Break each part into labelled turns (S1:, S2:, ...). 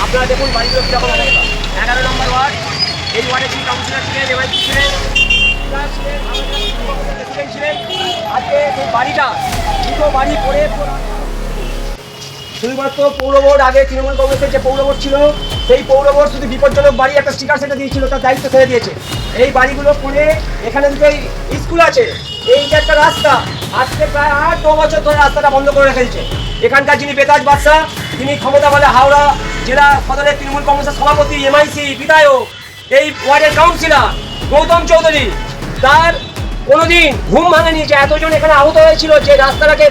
S1: আপনারা দেখুন বাড়িগুলো কীরকম অবস্থা। 11 নম্বর ওয়ার্ড, এই ওয়ার্ডে যিনি কাউন্সিলর ছিলেন, এমআইপি ছিলেন, প্রেসিডেন্ট ছিলেন। আজকে সেই বাড়িটা দুটো বাড়ি পড়ে শুধুমাত্র পৌর বোর্ড, আগে তৃণমূল কংগ্রেসের যে পৌর বোর্ড ছিল, সেই পৌর বোর্ড শুধু বিপজ্জনক বাড়ি একটা স্টিকার সেটা দিয়েছিল, তার দায়িত্ব ছেড়ে দিয়েছে। এই বাড়িগুলো পড়ে এখানে দুটো স্কুল আছে, এই যে একটা রাস্তা, আজকে প্রায় 8-9 বছর ধরে রাস্তাটা বন্ধ করে রেখেছে। এখানকার যিনি বেতাজ বাদশা, তিনি ক্ষমতা বলে হাওড়া জেলা সদরের তৃণমূল কংগ্রেসের সভাপতি, এমআইসি বিধায়ক, এই ওয়ার্ডের কাউন্সিলর গৌতম চৌধুরী, তার কোনোদিন ঘুম ভাঙেনি যে এতজন এখানে আহত হয়েছিল, যে রাস্তাটাকে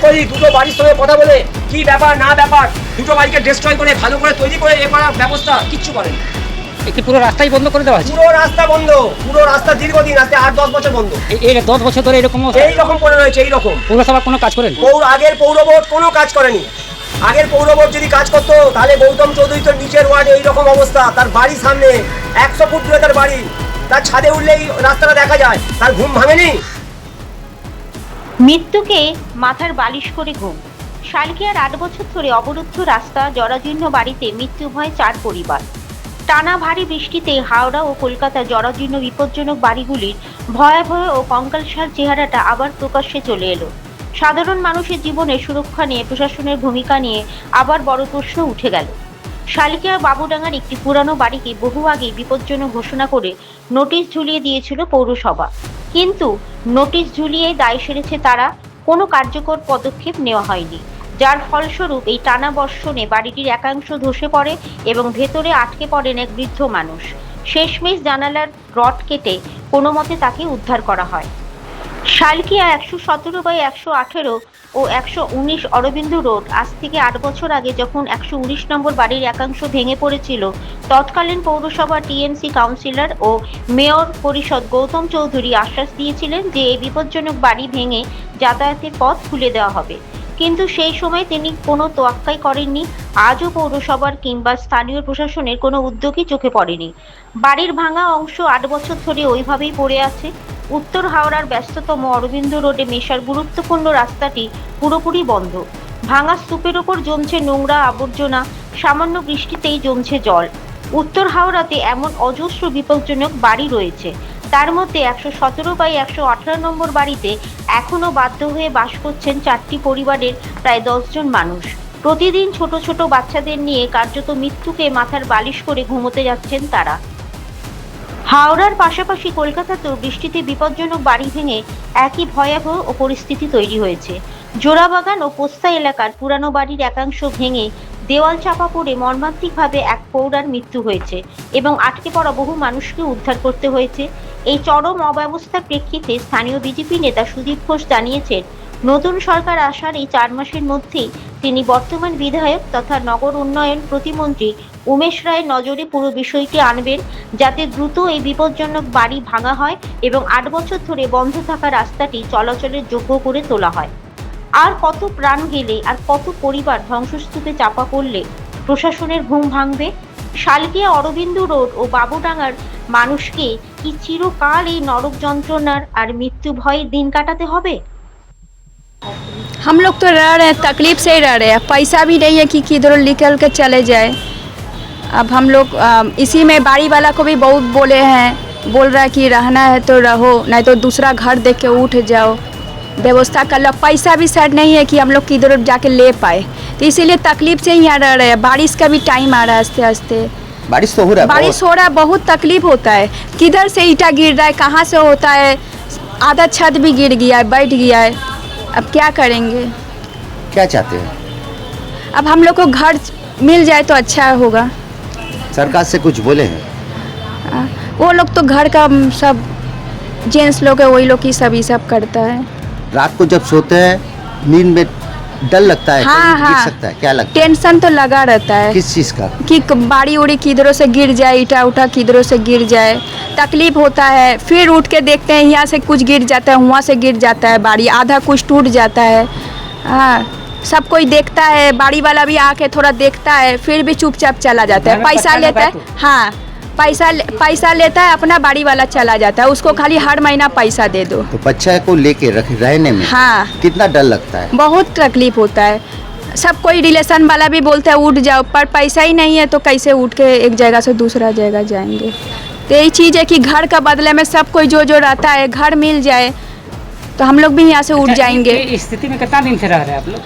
S1: করি দুটো বাড়ির সঙ্গে কথা বলে কি ব্যাপার না ব্যাপার দুটো বাড়িকে ডিস্ট্রয় করে ভালো করে তৈরি করে এ করার ব্যবস্থা কিচ্ছু করেনি।
S2: একটি পুরো রাস্তাই বন্ধ করে দেওয়া হয়েছে।
S1: পুরো রাস্তা বন্ধ, পুরো রাস্তা দীর্ঘদিন, আজকে 8-10 বছর বন্ধ।
S2: এই 10 বছর ধরে এরকম
S1: করে রয়েছে। এইরকম
S2: পৌরসভা কোনো কাজ করেন?
S1: আগের পৌর বোর্ড কোনো কাজ করেনি। আগের পৌর বোর্ড যদি কাজ করতো তাহলে গৌতম চৌধুরী তো নিচের ওয়ার্ডে এইরকম অবস্থা, তার বাড়ির সামনে 100 ফুট দূরে তার বাড়ি, তার ছাদে উঠলেই রাস্তাটা দেখা যায়, তার ঘুম ভাঙেনি।
S3: মৃত্যুকে মাথার বালিশ করে ঘুম। শালকিয়ার 8 বছর ধরে অবরুদ্ধ রাস্তা, জরাজীর্ণ বাড়িতে মৃত্যু ভয় 4 পরিবার। টানা ভারী বৃষ্টিতে হাওড়া ও কলকাতা জরাজীর্ণ বিপজ্জনক বাড়িগুলির ভয়াবহ ও কঙ্কালসার চেহারাটা আবার প্রকাশ্যে চলে এলো। সাধারণ মানুষের জীবনে সুরক্ষা নিয়ে প্রশাসনের ভূমিকা নিয়ে আবার বড় প্রশ্ন উঠে গেল। শালকিয়া বাবুডাঙ্গার একটি পুরানো বাড়িকে বহু আগে বিপজ্জনক ঘোষণা করে নোটিশ ঝুলিয়ে দিয়েছিল পৌরসভা, কিন্তু নোটিশ ঝুলিয়ে দায় সেরেছে তারা, কোনো কার্যকর পদক্ষেপ নেওয়া হয়নি, যার ফলস্বরূপ এই টানা বর্ষণে বাড়িটির একাংশ ধসে পড়ে এবং ভেতরে আটকে পড়েন এক বৃদ্ধ মানুষ। শেষমেশ জানালার রড কেটে কোনো মতে তাকে উদ্ধার করা হয়। শালকিয়া 117/118 ও 119 অরবিন্দ রোড আজ থেকে 8 বছর আগে যখন 119 নম্বর বাড়ির একাংশ ভেঙে পড়েছিল, তৎকালীন পৌরসভা টিএমসি কাউন্সিলর ও মেয়র পরিষদ গৌতম চৌধুরী আশ্বাস দিয়েছিলেন যে এই বিপজ্জনক বাড়ি ভেঙে যাতায়াতের পথ খুলে দেওয়া হবে, কিন্তু সেই সময় তিনি কোনো তোয়াক্কাই করেননি। আজও পৌরসভার কিংবা স্থানীয় প্রশাসনের কোনো উদ্যোগই চোখে পড়েনি। বাড়ির ভাঙা অংশ 8 বছর ধরে ওইভাবেই পড়ে আছে। উত্তর হাওড়ার ব্যস্ততম অরবিন্দ রোডে মেশার গুরুত্বপূর্ণ রাস্তাটি পুরোপুরি বন্ধ। ভাঙা স্তূপের ওপর জমছে নোংরা আবর্জনা, সামান্য বৃষ্টিতেই জমছে জল। উত্তর হাওড়াতে এমন অজস্র বিপজ্জনক বাড়ি রয়েছে, তার মধ্যে 117/118 নম্বর বাড়িতে এখনও বাধ্য হয়ে বাস করছেন 4টি পরিবারের প্রায় 10 জন মানুষ। প্রতিদিন ছোট ছোট বাচ্চাদের নিয়ে কার্যত মৃত্যুকে মাথার বালিশ করে ঘুমোতে যাচ্ছেন তারা। হাওড়ার পাশাপাশি কলকাতাতেও বৃষ্টিতে বিপজ্জনক বাড়ি ভেঙে একই ভয়াবহ পরিস্থিতি তৈরি হয়েছে। জোড়াবাগান ও পোস্তা এলাকার পুরানো বাড়ির একাংশ ভেঙে দেওয়াল চাপা পড়ে মর্মান্তিকভাবে এক প্রৌঢ়ার মৃত্যু হয়েছে এবং আটকে পড়া বহু মানুষকে উদ্ধার করতে হয়েছে। এই চরম অব্যবস্থার প্রেক্ষিতে স্থানীয় বিজেপি নেতা সুদীপ ঘোষ জানিয়েছেন, নতুন সরকার আসার এই 4 মাসের মধ্যেই তিনি বর্তমান বিধায়ক তথা নগর উন্নয়ন প্রতিমন্ত্রী উমেশ রায়ের নজরে পুরো বিষয়টি আনবেন, যাতে দ্রুত এই বিপজ্জনক বাড়ি ভাঙা হয় এবং 8 বছর ধরে বন্ধ থাকা রাস্তাটি চলাচলের যোগ্য করে তোলা হয়। আর কত প্রাণ গেলে আর কত পরিবার ধ্বংসস্তূপে চাপা পড়লে প্রশাসনের ঘুম ভাঙবে? শালকিয়া অরবিন্দ রোড ও বাবুডাঙ্গার মানুষকে কি চিরকাল এই নরক যন্ত্রণার আর মৃত্যু ভয়ে দিন কাটাতে হবে?
S4: हम लोग तो रह रहे हैं, तकलीफ से ही रह रहे हैं, पैसा भी नहीं है कि किधर निकल के चले जाए। अब हम लोग इसी में बाड़ी वाला को भी बहुत बोले हैं, बोल रहा है कि रहना है तो रहो, नहीं तो दूसरा घर देख के उठ जाओ, व्यवस्था कर लो। पैसा भी सेट नहीं है कि हम लोग किधर जाके ले पाए, तो इसीलिए तकलीफ से ही यहाँ रह रहे हैं। बारिश का भी टाइम आ रहा है, आस्ते आस्ते
S5: बारिश तो हो रहा है,
S4: बारिश हो रहा है, बहुत तकलीफ होता है। किधर से ईटा गिर रहा है, कहाँ से होता है, आधा छत भी गिर गया है, बैठ गया है। अब क्या करेंगे?
S5: क्या चाहते हैं?
S4: अब हम लोग को घर मिल जाए तो अच्छा होगा।
S5: सरकार से कुछ बोले हैं?
S4: वो लोग तो घर का सब जेंट्स लोग है, वही लोग ही सब ये सब करता है।
S5: रात को जब सोते हैं नींद में डर लगता है,
S4: हाँ,
S5: कहीं गिर
S4: हाँ।
S5: सकता है, क्या लगता है?
S4: टेंशन तो लगा रहता है
S5: किस चीज़ का?
S4: कि बाड़ी उड़ी किधरों से गिर जाए, ईटा उठा किधरों से गिर जाए, तकलीफ होता है। फिर उठ के देखते हैं यहाँ से कुछ गिर जाता है, वहाँ से गिर जाता है बाड़ी, आधा कुछ टूट जाता है। हाँ, सब कोई देखता है, बाड़ी वाला भी आके थोड़ा देखता है, फिर भी चुपचाप चला जाता है, पैसा लेता है। हाँ, पैसा लेता है, अपना बाड़ी वाला चला जाता है, उसको खाली हर महीना पैसा दे दो।
S5: तो बच्चा को लेके रहने में
S4: हाँ,
S5: कितना डर लगता है?
S4: बहुत तकलीफ होता है। सब कोई रिलेशन वाला भी बोलते हैं उठ जाओ, पर पैसा ही नहीं है तो कैसे उठ के एक जगह से दूसरा जगह जाएंगे। तो यही चीज़ है कि घर का बदले में सब कोई जो जो रहता है घर मिल जाए तो हम लोग भी यहाँ से उठ जाएंगे।
S2: इस स्थिति में कितना दिन से रह रहे हैं आप लोग?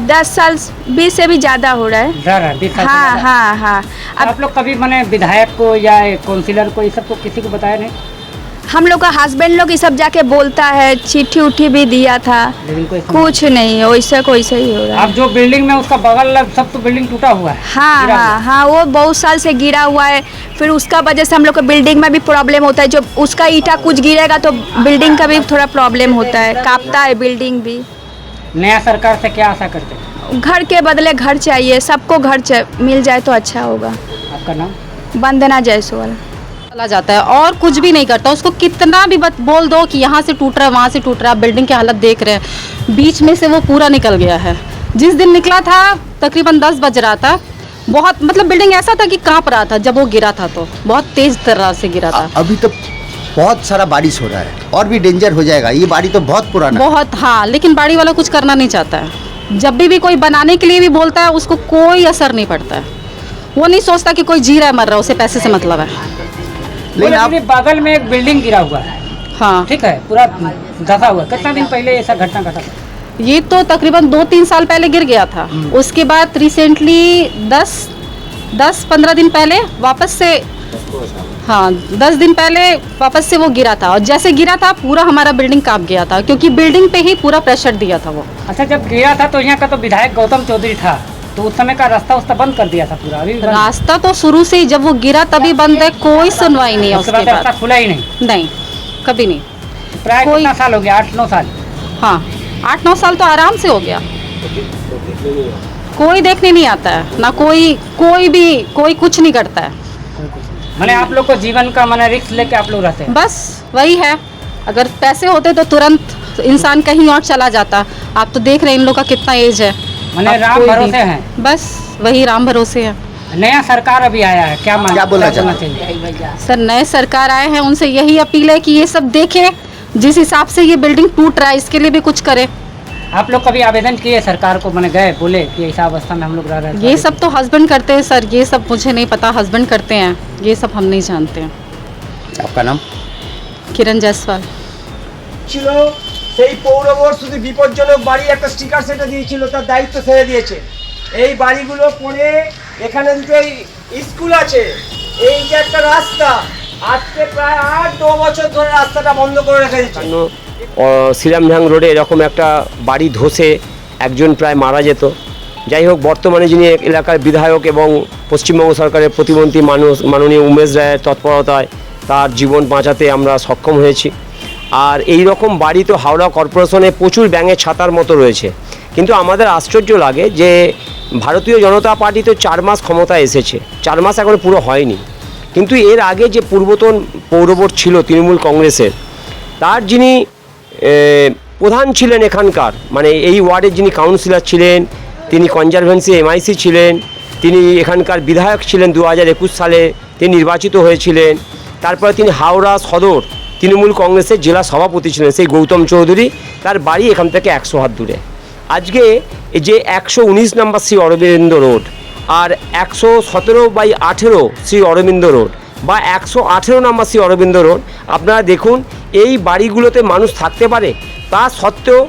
S4: 10 साल 20 से भी ज़्यादा हो रहा है।
S2: रह रहे हैं 20 साल से
S4: हाँ
S2: ज़्यादा।
S4: हाँ हाँ।
S2: अब आप लोग कभी मैंने विधायक को या काउंसिलर को ये सब को किसी को बताया नहीं?
S4: हम लोग का हस्बैंड लोग ये सब जाके बोलता है, चिट्ठी उठी भी दिया था,
S2: लेकिन कोई
S4: कुछ नहीं, वैसे को वैसे ही हो रहा है।
S2: अब जो बिल्डिंग में उसका बगल सब तो बिल्डिंग टूटा हुआ है।
S4: हाँ
S2: गिरा हुआ
S4: हाँ
S2: है।
S4: हाँ, वो बहुत साल से गिरा हुआ है। फिर उसका वजह से हम लोग को बिल्डिंग में भी प्रॉब्लम होता है। जो उसका ईंटा कुछ गिरेगा तो बिल्डिंग का भी थोड़ा प्रॉब्लम होता है, कांपता है बिल्डिंग भी।
S2: नया सरकार से क्या आशा करते हैं?
S4: घर के बदले घर चाहिए, सबको घर मिल जाए तो अच्छा होगा।
S2: आपका नाम?
S4: वंदना जायसवाल।
S6: चला जाता है और कुछ भी नहीं करता। उसको कितना भी बोल दो कि यहाँ से टूट रहा है, वहाँ से टूट रहा है, बिल्डिंग की हालत देख रहे हैं, बीच में से वो पूरा निकल गया है। जिस दिन निकला था तकरीबन 10 बज रहा था, बहुत मतलब बिल्डिंग ऐसा था कि कांप रहा था जब वो गिरा था, तो बहुत तेज तरह से गिरा था।
S5: अभी तो बहुत सारा बारिश हो रहा है और भी डेंजर हो जाएगा। ये बाड़ी तो बहुत पुराना है।
S6: बहुत, हाँ, लेकिन बाड़ी वाला कुछ करना नहीं चाहता है। जब भी कोई बनाने के लिए भी बोलता है उसको कोई असर नहीं पड़ता है। वो नहीं सोचता कि कोई जी रहा है मर रहा है, उसे पैसे से मतलब है।
S2: लेकिन अपने बगल में एक बिल्डिंग गिरा हुआ है,
S6: हाँ
S2: ठीक है, पूरा धसा हुआ। कितना दिन पहले ऐसा घटना घटा था?
S6: ये तो तकरीबन 2-3 साल पहले गिर गया था। उसके बाद रिसेंटली 10-15 दिन पहले वापस से, हाँ 10 दिन पहले वापस से वो गिरा था। और जैसे गिरा था पूरा हमारा बिल्डिंग कांप गया था, क्योंकि बिल्डिंग पे ही पूरा प्रेशर दिया था वो।
S2: अच्छा, जब गिरा था तो यहाँ का तो विधायक गौतम चौधरी था, तो उस समय का रास्ता उसका बंद कर दिया था पूरा। अभी भी बंद है।
S6: रास्ता तो शुरू से ही जब वो गिरा तभी बंद है, कोई सुनवाई नहीं है
S2: उसके
S6: उसके
S2: बाद रास्ता
S6: बाद।
S2: खुला ही नहीं।
S6: नहीं, कभी नहीं।
S2: प्राय
S6: कोई-
S2: कितना साल हो गया? 8-9 साल।
S6: हाँ 8-9 साल तो आराम से हो गया। कोई देखने नहीं आता है ना, कोई कुछ नहीं करता है।
S2: मैंने आप लोग को जीवन का मैंने रिस्क लेके आप लोग रहते हैं।
S6: बस वही है, अगर पैसे होते तो तुरंत इंसान कहीं और चला जाता। आप तो देख रहे हैं इन लोग का कितना एज है।
S2: मैंने
S6: अब
S2: राम
S6: कोई भी-
S2: भरोसे हैं।
S6: बस वही राम भरोसे है।
S2: नया सरकार अभी आया है, क्या
S5: क्या बोलना
S2: चाहिए?
S6: सर नए सरकार आए हैं, उनसे यही अपील है कि ये सब देखें, जिस हिसाब से ये बिल्डिंग टूट रहा है इसके लिए भी कुछ करे।
S2: आप लोग कभी आवेदन किए सरकार को? मैंने गए बोले कि ऐसा अवस्था में हम लोग रह रहे हैं।
S6: ये सब तो हस्बैंड करते हैं सर, ये सब मुझे नहीं पता, हस्बैंड करते हैं, ये सब हम नहीं जानते हैं।
S5: आपका नाम?
S6: किरण जायसवाल।
S1: ছিল সেই পৌর বোর্ড শুধু বিপজ্জনক বাড়ি একটা স্টিকার সেটা দিয়েছিল, তার দায়িত্ব ছেড়ে দিয়েছে। এই বাড়িগুলো পড়ে এখানে দুটো স্কুল আছে, এই যে একটা রাস্তা, আজকে প্রায় 8-9 বছর ধরে রাস্তাটা বন্ধ করে রেখে দিচ্ছে।
S7: শ্রীরামঢাং রোডে এরকম একটা বাড়ি ধসে একজন প্রায় মারা যেত। যাই হোক, বর্তমানে যিনি এলাকার বিধায়ক এবং পশ্চিমবঙ্গ সরকারের প্রতিমন্ত্রী মাননীয় উমেশ রায়ের তৎপরতায় তার জীবন বাঁচাতে আমরা সক্ষম হয়েছি। আর এই রকম বাড়ি তো হাওড়া কর্পোরেশনে প্রচুর ব্যাঙের ছাতার মতো রয়েছে। কিন্তু আমাদের আশ্চর্য লাগে যে ভারতীয় জনতা পার্টি তো 4 মাস ক্ষমতায় এসেছে, 4 মাস এখনো পুরো হয়নি। কিন্তু এর আগে যে পূর্বতন পৌরবোর্ড ছিল তৃণমূল কংগ্রেসের, তার যিনি প্রধান ছিলেন এখানকার, মানে এই ওয়ার্ডের যিনি কাউন্সিলর ছিলেন, তিনি কনজারভেন্সি MIC ছিলেন, তিনি এখানকার বিধায়ক ছিলেন 2021 সালে তিনি নির্বাচিত হয়েছিলেন। তারপরে তিনি হাওড়া সদর তৃণমূল কংগ্রেসের জেলা সভাপতি ছিলেন, সেই গৌতম চৌধুরী, তার বাড়ি এখান থেকে 100 হাত দূরে। আজকে যে 119 নম্বর শ্রী অরবিন্দ রোড আর 117/18 শ্রী অরবিন্দ রোড বা 118 নম্বর শ্রী অরবিন্দ রোড, আপনারা দেখুন এই বাড়িগুলোতে মানুষ থাকতে পারে। তা সত্ত্বেও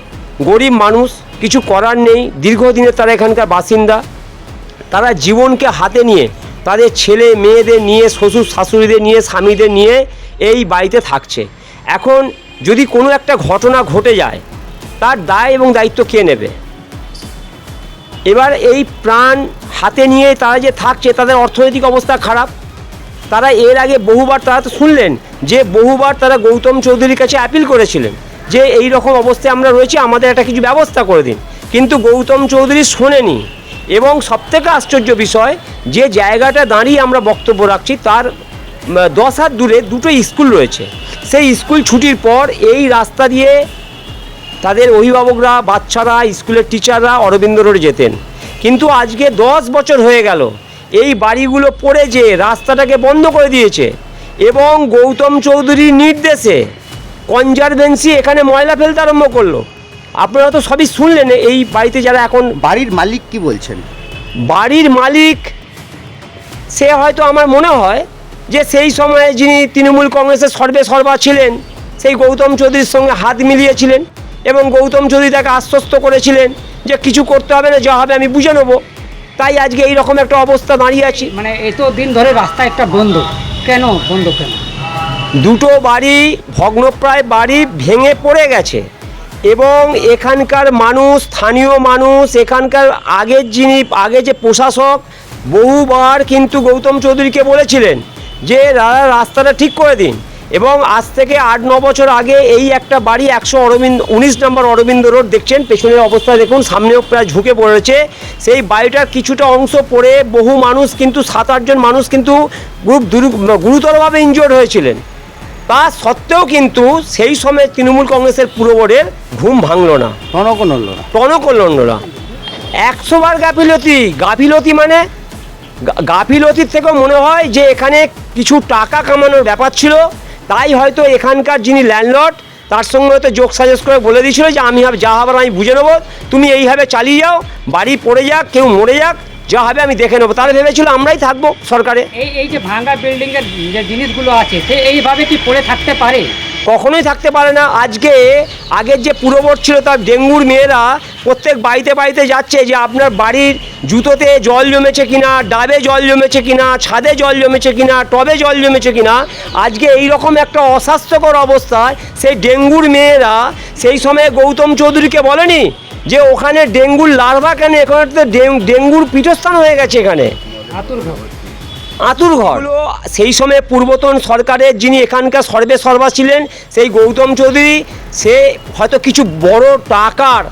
S7: গরিব মানুষ, কিছু করার নেই, দীর্ঘদিনের তারা এখানকার বাসিন্দা, তারা জীবনকে হাতে নিয়ে তাদের ছেলে মেয়েদের নিয়ে, শ্বশুর শাশুড়িদের নিয়ে, স্বামীদের নিয়ে এই বাড়িতে থাকছে। এখন যদি কোনো একটা ঘটনা ঘটে যায়, তার দায় এবং দায়িত্ব কে নেবে? এবার এই প্রাণ হাতে নিয়ে তারা যে থাকছে, তাদের অর্থনৈতিক অবস্থা খারাপ। তারা এর আগে বহুবার, তারা তো শুনলেন যে বহুবার তারা গৌতম চৌধুরীর কাছে অ্যাপিল করেছিলেন যে এই রকম অবস্থায় আমরা রয়েছি, আমাদের একটা কিছু ব্যবস্থা করে দিন। কিন্তু গৌতম চৌধুরী শোনেনি। এবং সবথেকে আশ্চর্য বিষয়, যে জায়গাটা দাঁড়িয়ে আমরা বক্তব্য রাখছি তার 10 হাত দূরে দুটো স্কুল রয়েছে। সেই স্কুল ছুটির পর এই রাস্তা দিয়ে তাদের অভিভাবকরা, বাচ্চারা, স্কুলের টিচাররা অরবিন্দ রোডে যেতেন। কিন্তু আজকে 10 বছর হয়ে গেল এই বাড়িগুলো পড়ে যে রাস্তাটাকে বন্ধ করে দিয়েছে। এবং গৌতম চৌধুরীর নির্দেশে কনজারভেন্সি এখানে ময়লা ফেলতে আরম্ভ করলো। আপনারা তো সবই শুনলেন এই বাড়িতে যারা এখন
S5: বাড়ির মালিক কি বলছেন?
S7: বাড়ির মালিক, সে হয়তো আমার মনে হয় যে সেই সময়ে যিনি তৃণমূল কংগ্রেসের সর্বেসর্বা ছিলেন সেই গৌতম চৌধুরীর সঙ্গে হাত মিলিয়েছিলেন এবং গৌতম চৌধুরী তাকে আশ্বস্ত করেছিলেন যে কিছু করতে হবে না, যা হবে আমি বুঝে নেবো। তাই আজকে এইরকম একটা অবস্থা দাঁড়িয়ে আছি।
S2: মানে এত দিন ধরে রাস্তা একটা বন্ধ, কেন বন্ধ কেন?
S7: দুটো বাড়ি, ভগ্নপ্রায় বাড়ি ভেঙে পড়ে গেছে এবং এখানকার মানুষ, স্থানীয় মানুষ, এখানকার আগে যে প্রশাসক বহুবার কিন্তু গৌতম চৌধুরীকে বলেছিলেন যে রাস্তাটা ঠিক করে দিন, এবং আজ থেকে 8-9 বছর আগে এই একটা বাড়ি 19 নম্বর অরবিন্দ রোড দেখছেন, পেছনের অবস্থা দেখুন, সামনেও প্রায় ঝুঁকে পড়েছে। সেই বাড়িটার কিছুটা অংশ পড়ে বহু মানুষ কিন্তু 7-8 জন মানুষ কিন্তু গুরুতরভাবে ইনজোর্ড হয়েছিলেন। তা সত্ত্বেও কিন্তু সেই সময় তৃণমূল কংগ্রেসের পুরো বোর্ডের ঘুম ভাঙলো না, টনক নড়ল না। 100 বার গাফিলতি মানে গাফিলতির থেকেও মনে হয় যে এখানে কিছু টাকা কামানোর ব্যাপার ছিল। তাই হয়তো এখানকার যিনি ল্যান্ডলর্ড তার সঙ্গে হয়তো যোগ সাজেস্ট করে বলে দিয়েছিল যে আমি যা হবার আমি বুঝে নেবো, তুমি এইভাবে চালিয়ে যাও, বাড়ি পড়ে যাক, কেউ মরে যাক, যা হবে আমি দেখে নেবো। তারা ভেবেছিল আমরাই থাকবো সরকারে।
S2: এই যে ভাঙা বিল্ডিংয়ের যে জিনিসগুলো আছে সে এইভাবে কি পড়ে থাকতে পারে?
S7: কখনোই থাকতে পারে না। আগের যে পুরবোর্ড ছিল তার ডেঙ্গুর মেয়েরা প্রত্যেক বাড়িতে যাচ্ছে যে আপনার বাড়ির জুতোতে জল জমেছে কিনা, ডাবে জল জমেছে কিনা, ছাদে জল জমেছে কিনা, টবে জল জমেছে কিনা। আজকে এই রকম একটা অস্বাস্থ্যকর অবস্থায় সেই ডেঙ্গুর মেয়েরা সেই সময়ে গৌতম চৌধুরীকে বলেনি যে ওখানে ডেঙ্গুর লার্ভা কেন, এখানে তো ডেঙ্গুর পীঠস্থান হয়ে গেছে, এখানে আতুরঘর। সেই সময় পূর্বতন সরকারের যিনি এখানকার সর্বেসর্বা ছিলেন সেই গৌতম চৌধুরী, সে হয়তো কিছু বড় টাকার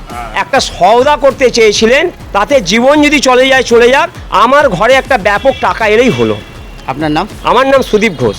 S7: একটা সওদা করতে চেয়েছিলেন, তাতে জীবন যদি চলে যাক, আমার ঘরে একটা ব্যাপক টাকা এলেই হলো।
S5: আপনার নাম?
S7: আমার নাম সুদীপ ঘোষ।